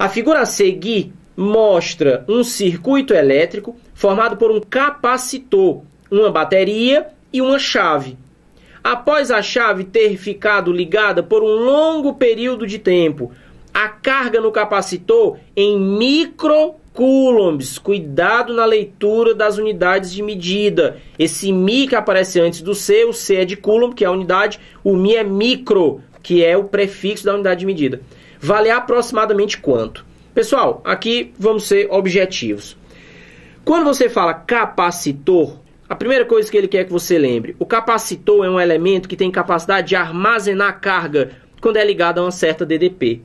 A figura a seguir mostra um circuito elétrico formado por um capacitor, uma bateria e uma chave. Após a chave ter ficado ligada por um longo período de tempo, a carga no capacitor em microcoulombs. Cuidado na leitura das unidades de medida. Esse mi que aparece antes do C, o C é de coulomb, que é a unidade, o mi é micro, que é o prefixo da unidade de medida. Vale aproximadamente quanto? Pessoal, aqui vamos ser objetivos. Quando você fala capacitor, a primeira coisa que ele quer que você lembre, o capacitor é um elemento que tem capacidade de armazenar carga quando é ligado a uma certa DDP.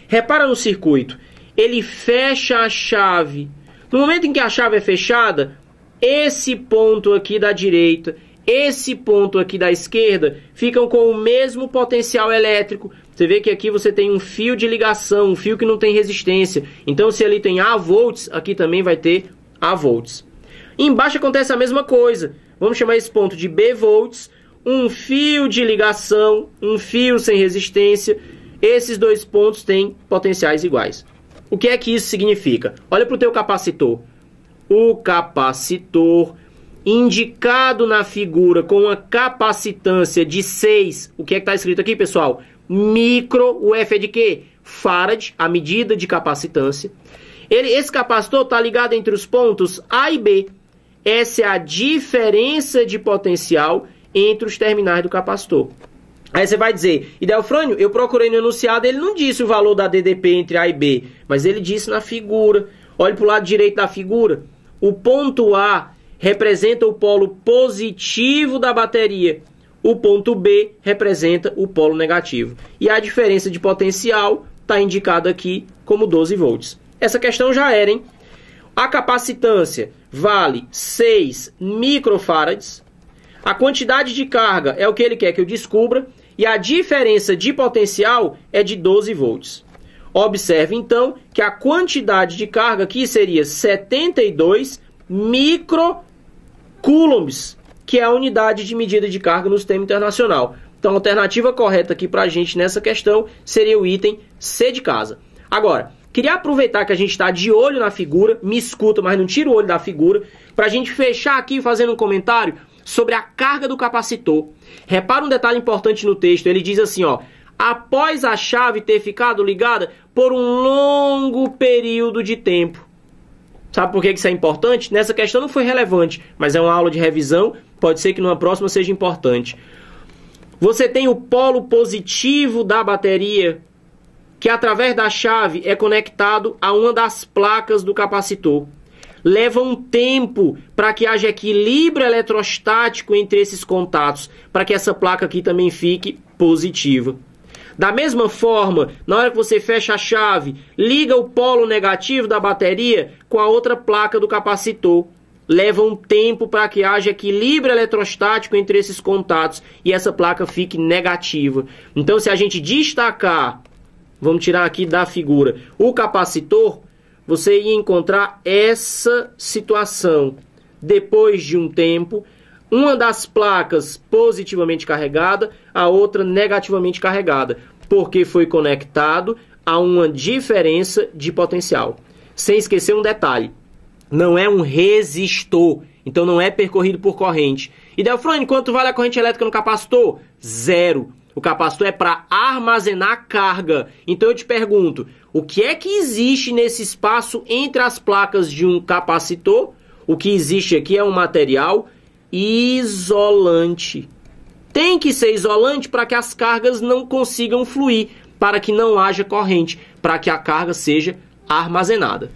Repara no circuito, ele fecha a chave. No momento em que a chave é fechada, esse ponto aqui da direita, esse ponto aqui da esquerda, ficam com o mesmo potencial elétrico. Você vê que aqui você tem um fio de ligação, um fio que não tem resistência. Então, se ali tem A volts, aqui também vai ter A volts. Embaixo acontece a mesma coisa. Vamos chamar esse ponto de B volts, um fio de ligação, um fio sem resistência. Esses dois pontos têm potenciais iguais. O que é que isso significa? Olha para o teu capacitor. O capacitor indicado na figura com uma capacitância de 6. O que é que está escrito aqui, pessoal? Micro, o F é de quê? Farad, a medida de capacitância. Esse capacitor está ligado entre os pontos A e B. Essa é a diferença de potencial entre os terminais do capacitor. Aí você vai dizer, Idelfrânio, eu procurei no enunciado, ele não disse o valor da DDP entre A e B, mas ele disse na figura. Olhe para o lado direito da figura. O ponto A representa o polo positivo da bateria. O ponto B representa o polo negativo. E a diferença de potencial está indicada aqui como 12 volts. Essa questão já era, hein? A capacitância vale 6 microfarads. A quantidade de carga é o que ele quer que eu descubra. E a diferença de potencial é de 12 volts. Observe, então, que a quantidade de carga aqui seria 72 microcoulombs, que é a unidade de medida de carga no sistema internacional. Então, a alternativa correta aqui para a gente nessa questão seria o item C de casa. Agora, queria aproveitar que a gente está de olho na figura, me escuta, mas não tira o olho da figura, para a gente fechar aqui fazendo um comentário sobre a carga do capacitor. Repara um detalhe importante no texto, ele diz assim, ó, após a chave ter ficado ligada por um longo período de tempo. Sabe por que isso é importante? Nessa questão não foi relevante, mas é uma aula de revisão, pode ser que numa próxima seja importante. Você tem o polo positivo da bateria, que através da chave é conectado a uma das placas do capacitor. Leva um tempo para que haja equilíbrio eletrostático entre esses contatos, para que essa placa aqui também fique positiva. Da mesma forma, na hora que você fecha a chave, liga o polo negativo da bateria com a outra placa do capacitor. Leva um tempo para que haja equilíbrio eletrostático entre esses contatos e essa placa fique negativa. Então, se a gente destacar, vamos tirar aqui da figura, o capacitor, você ia encontrar essa situação. Depois de um tempo, uma das placas positivamente carregada, a outra negativamente carregada, porque foi conectado a uma diferença de potencial. Sem esquecer um detalhe, não é um resistor, então não é percorrido por corrente. E Delfrânio, quanto vale a corrente elétrica no capacitor? 0. O capacitor é para armazenar carga. Então eu te pergunto, o que é que existe nesse espaço entre as placas de um capacitor? O que existe aqui é um material isolante. Tem que ser isolante para que as cargas não consigam fluir, para que não haja corrente, para que a carga seja armazenada.